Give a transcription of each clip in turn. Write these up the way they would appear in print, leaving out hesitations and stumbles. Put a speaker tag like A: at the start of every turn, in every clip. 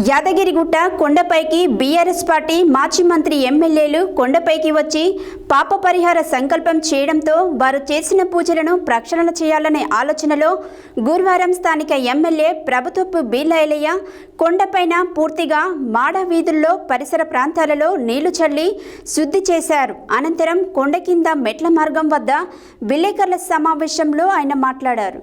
A: యాదగిరిగుట్ట కొండపైకి BRS party మాజీ మంత్రి ఎమ్మెల్యేలు కొండపైకి వచ్చి పాప పరిహార సంకల్పం చేయడంతో వారు చేసిన పూజలను ప్రక్షాళన చేయాలనే ఆలోచనలో గురువారం స్థానిక ఎమ్మెల్యే ప్రభుత్వపు బీలైలయ్య కొండపైన పూర్తిగా మాడ వీధుల్లో పరిసర ప్రాంతాలలో నీళ్లు చల్లి శుద్ధి చేశారు. అనంతరం కొండ కింద మెట్ల మార్గం వద్ద విలేకరుల సమావేశంలో ఆయన మాట్లాడారు.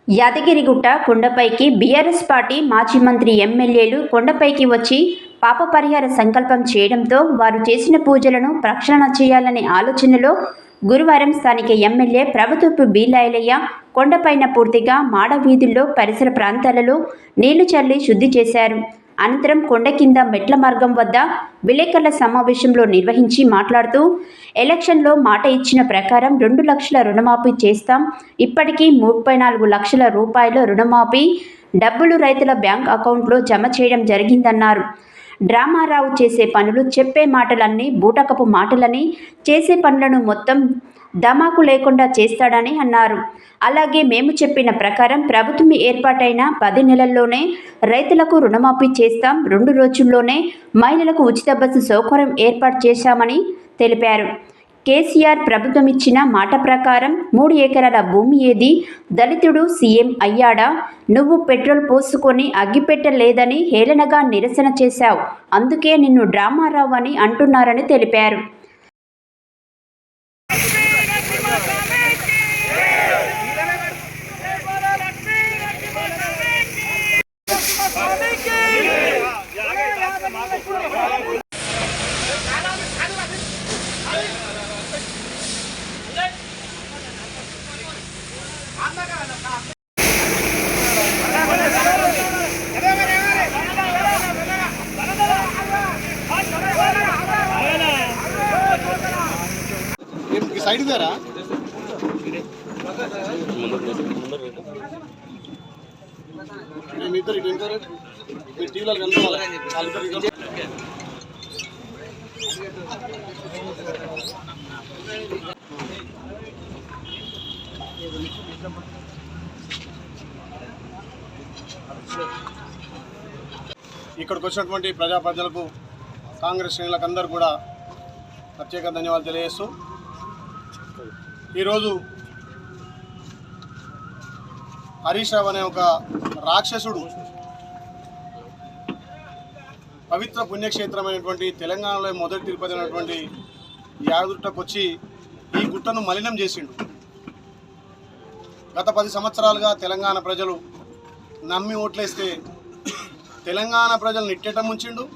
A: యాదగిరిగుట్ట కొండపైకి బీఆర్ఎస్ పార్టీ మాజీ మంత్రి ఎమ్మెల్యేలు కొండపైకి వచ్చి పాప పరిహార సంకల్పం చేయడంతో వారు చేసిన పూజలను ప్రక్షాళన చేయాలనే ఆలోచనలో గురువారం స్థానిక ఎమ్మెల్యే ప్రభుత్వపు బీలైలయ్య కొండపైన పూర్తిగా మాడ వీధుల్లో పరిసర ప్రాంతాలలో నీళ్లు చల్లి శుద్ధి చేశారు. అనంతరం కొండ కింద మెట్ల మార్గం వద్ద విలేకరుల సమావేశంలో నిర్వహించి మాట్లాడుతూ ఎలక్షన్లో మాట ఇచ్చిన ప్రకారం 2 లక్షల రుణమాఫీ చేస్తాం, ఇప్పటికీ 34 లక్షల రూపాయల రుణమాఫీ డబ్బులు రైతుల బ్యాంక్ అకౌంట్లో జమ చేయడం జరిగిందన్నారు. డ్రామారావు చేసే పనులు చెప్పే మాటలన్నీ బూటకపు మాటలని, చేసే పనులను మొత్తం ధమాకు లేకుండా చేస్తాడని అన్నారు. అలాగే మేము చెప్పిన ప్రకారం ప్రభుత్వం ఏర్పాటైన 10 నెలల్లోనే రైతులకు రుణమాఫీ చేస్తాం, 2 రోజుల్లోనే మహిళలకు ఉచిత బస్సు సౌకర్యం ఏర్పాటు చేశామని తెలిపారు. కేసీఆర్ ప్రభుత్వం ఇచ్చిన మాట ప్రకారం 3 ఎకరాల భూమి ఏది, దళితుడు సీఎం అయ్యాడా, నువ్వు పెట్రోల్ పోసుకొని అగ్గిపెట్టలేదని హేళనగా నిరసన చేశావు, అందుకే నిన్ను డ్రామారావు అని అంటున్నారని తెలిపారు.
B: సైడ్ దేరా ఇద్దరు ఇటు వెళ్తారు, మీరు టీవీలో కనుక్కోవాలి. ఇక్కడికి వచ్చినటువంటి ప్రజాప్రతినిధులకు, కాంగ్రెస్ శ్రేణులకు అందరూ కూడా ప్రత్యేక ధన్యవాదాలు తెలియజేస్తూ, ఈరోజు హరీష్ రావు అనే ఒక రాక్షసుడు పవిత్ర పుణ్యక్షేత్రమైనటువంటి తెలంగాణలో మొదటి తిరుపతి అయినటువంటి యాదగిరిగుట్టకు వచ్చి ఈ గుట్టను మలినం చేసిండు. గత 10 సంవత్సరాలుగా తెలంగాణ ప్రజలు నమ్మి ఓట్లేస్తే తెలంగాణ ప్రజలు నిట్టేట ముంచిండు.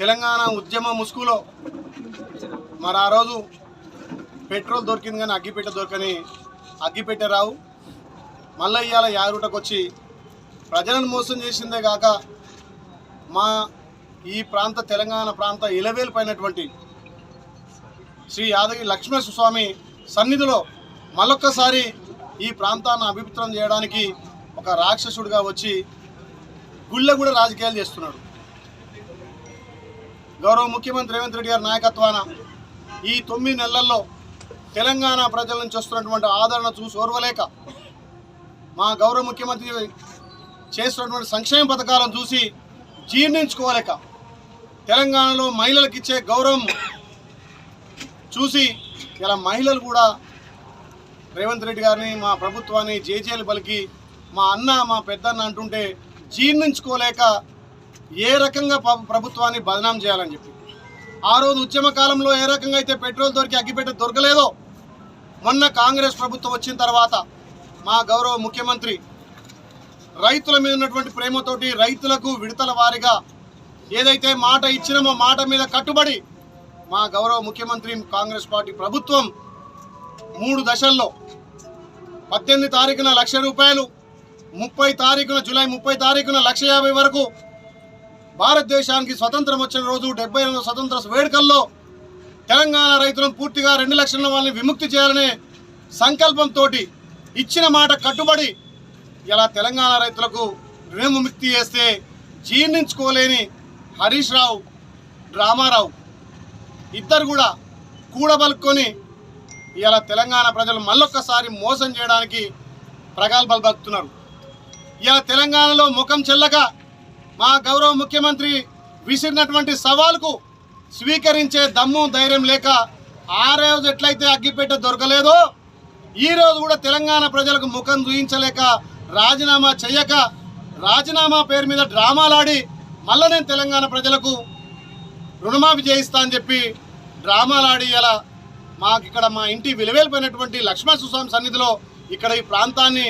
B: తెలంగాణ ఉద్యమ ముసుగులో మరి ఆ రోజు పెట్రోల్ దొరికింది కానీ అగ్గిపెట్టె దొరకని అగ్గిపెట్టె రావు. మళ్ళీ ఇవాళ యాదగిరిగుట్టకు వచ్చి ప్రజలను మోసం చేసిందే కాక మా ఈ ప్రాంత తెలంగాణ ప్రాంత ఇలవేల్పైనటువంటి శ్రీ యాదగిరి లక్ష్మీనరసింహస్వామి సన్నిధిలో మళ్ళొక్కసారి ఈ ప్రాంతాన్ని అభివృద్ధి చేయడానికి ఒక రాక్షసుడిగా వచ్చి గుళ్ళ కూడా రాజకీయాలు చేస్తున్నాడు. గౌరవ ముఖ్యమంత్రి రేవంత్ రెడ్డి గారి నాయకత్వాన ఈ 9 నెలల్లో తెలంగాణ ప్రజల నుంచి వస్తున్నటువంటి ఆదరణ చూసి ఓర్వలేక, మా గౌరవ ముఖ్యమంత్రి చేస్తున్నటువంటి సంక్షేమ పథకాలను చూసి జీర్ణించుకోలేక, తెలంగాణలో మహిళలకు ఇచ్చే గౌరవం చూసి ఇలా మహిళలు కూడా రేవంత్ రెడ్డి గారిని, మా ప్రభుత్వాన్ని జేజేలు పలికి మా అన్న, మా పెద్దన్న అంటుంటే జీర్ణించుకోలేక ఏ రకంగా ప్రభుత్వాన్ని బదనాం చేయాలని చెప్పి, ఆ రోజు ఉద్యమ కాలంలో ఏ రకంగా అయితే పెట్రోల్ దొరికి అగ్గిపెట్టె దొరకలేదో, మొన్న కాంగ్రెస్ ప్రభుత్వం వచ్చిన తర్వాత మా గౌరవ ముఖ్యమంత్రి రైతుల మీద ఉన్నటువంటి ప్రేమతోటి రైతులకు విడతల వారీగా ఏదైతే మాట ఇచ్చినామో మాట మీద కట్టుబడి మా గౌరవ ముఖ్యమంత్రి కాంగ్రెస్ పార్టీ ప్రభుత్వం 3 దశల్లో 18 తారీఖున 1 లక్ష రూపాయలు, 30 తారీఖున జూలై 30 తారీఖున 1,50,000 వరకు, భారతదేశానికి స్వతంత్రం వచ్చిన రోజు 78వ స్వతంత్ర వేడుకల్లో తెలంగాణ రైతులను పూర్తిగా 2 లక్షల వాళ్ళని విముక్తి చేయాలనే సంకల్పంతో ఇచ్చిన మాట కట్టుబడి ఇలా తెలంగాణ రైతులకు రుణముక్తి చేస్తే జీర్ణించుకోలేని హరీష్ రావు, డ్రామారావు ఇద్దరు కూడా కూడబలుక్కొని ఇలా తెలంగాణ ప్రజలు మళ్ళొక్కసారి మోసం చేయడానికి ప్రగల్భాలు పలుకుతున్నారు. ఇలా తెలంగాణలో ముఖం చెల్లక మా గౌరవ ముఖ్యమంత్రి విసిరినటువంటి సవాలుకు స్వీకరించే దమ్ము ధైర్యం లేక ఆ రోజు ఎట్లయితే అగ్గిపెట్ట దొరకలేదో ఈరోజు కూడా తెలంగాణ ప్రజలకు ముఖం చూయించలేక రాజీనామా చేయక రాజీనామా పేరు మీద డ్రామాలాడి మళ్ళీ నేను తెలంగాణ ప్రజలకు రుణమాఫీ చేయిస్తా అని చెప్పి డ్రామాలాడి ఇలా మాకు ఇక్కడ మా ఇంటి విలువైపోయినటువంటి లక్ష్మణస్వామి సన్నిధిలో ఇక్కడ ఈ ప్రాంతాన్ని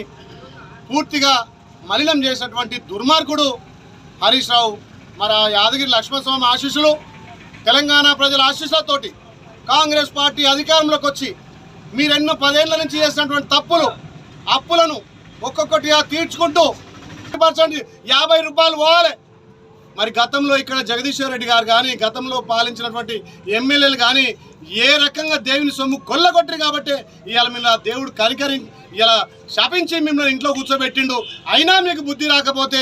B: పూర్తిగా మలినం చేసినటువంటి దుర్మార్గుడు హరీష్ రావు. మరి ఆ యాదగిరి లక్ష్మణస్వామి ఆశీస్సులు తెలంగాణ ప్రజల ఆశీస్సులతోటి కాంగ్రెస్ పార్టీ అధికారంలోకి వచ్చి మీరెన్నో 10 ఏళ్ల నుంచి చేసినటువంటి అప్పులను ఒక్కొక్కటిగా తీర్చుకుంటూ 50 రూపాయలు పోవాలి. మరి గతంలో ఇక్కడ జగదీశ్వర్ రెడ్డి గారు కానీ గతంలో పాలించినటువంటి ఎమ్మెల్యేలు కానీ ఏ రకంగా దేవుని సొమ్ము కొల్లగొట్టరు కాబట్టి ఇవాళ మీద దేవుడు కనికరి ఇలా శపించి మిమ్మల్ని ఇంట్లో కూర్చోబెట్టిండు. అయినా మీకు బుద్ధి రాకపోతే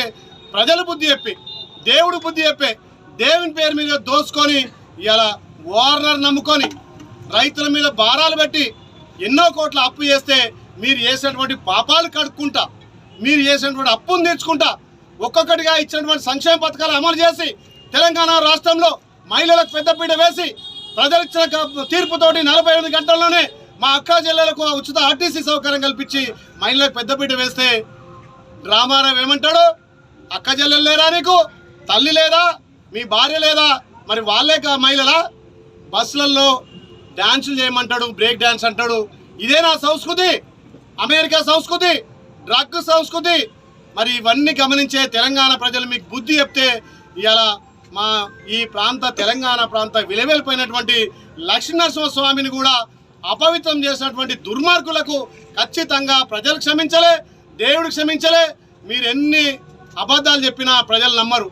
B: ప్రజలు బుద్ధి చెప్పి దేవుడు బుద్ధి చెప్పే దేవుని పేరు మీద దోసుకొని ఇలా ఓర్నర్ నమ్ముకొని రైతుల మీద భారాలు పెట్టి ఎన్నో కోట్ల అప్పు చేస్తే మీరు చేసినటువంటి పాపాలు కడుక్కుంటా మీరు చేసినటువంటి అప్పును తీర్చుకుంటా ఒక్కొక్కటిగా ఇచ్చినటువంటి సంక్షేమ పథకాలు అమలు చేసి తెలంగాణ రాష్ట్రంలో మహిళలకు పెద్దపీట వేసి ప్రజలు ఇచ్చిన తీర్పుతోటి 48 గంటల్లోనే మా అక్క చెల్లెలకు ఉచిత ఆర్టీసీ సౌకర్యం కల్పించి మహిళలకు పెద్దపీట వేస్తే డ్రామారావు ఏమంటాడు? అక్క చెల్లెలు లేరా, నీకు తల్లి లేదా, మీ భార్య లేదా, మరి వాళ్ళే మహిళలా? బస్సులలో డ్యాన్సులు చేయమంటాడు, బ్రేక్ డ్యాన్స్ అంటాడు. ఇదేనా సంస్కృతి? అమెరికా సంస్కృతి, డ్రగ్ సంస్కృతి. మరి ఇవన్నీ గమనించే తెలంగాణ ప్రజలు మీకు బుద్ధి చెప్తే ఇలా మా ఈ తెలంగాణ ప్రాంత విలువైపోయినటువంటి లక్ష్మీనరసింహస్వామిని కూడా అపవిత్రం చేసినటువంటి దుర్మార్గులకు ఖచ్చితంగా ప్రజలు క్షమించలే, దేవుడు క్షమించలే. మీరు ఎన్ని అబద్ధాలు చెప్పినా ప్రజలు నమ్మరు.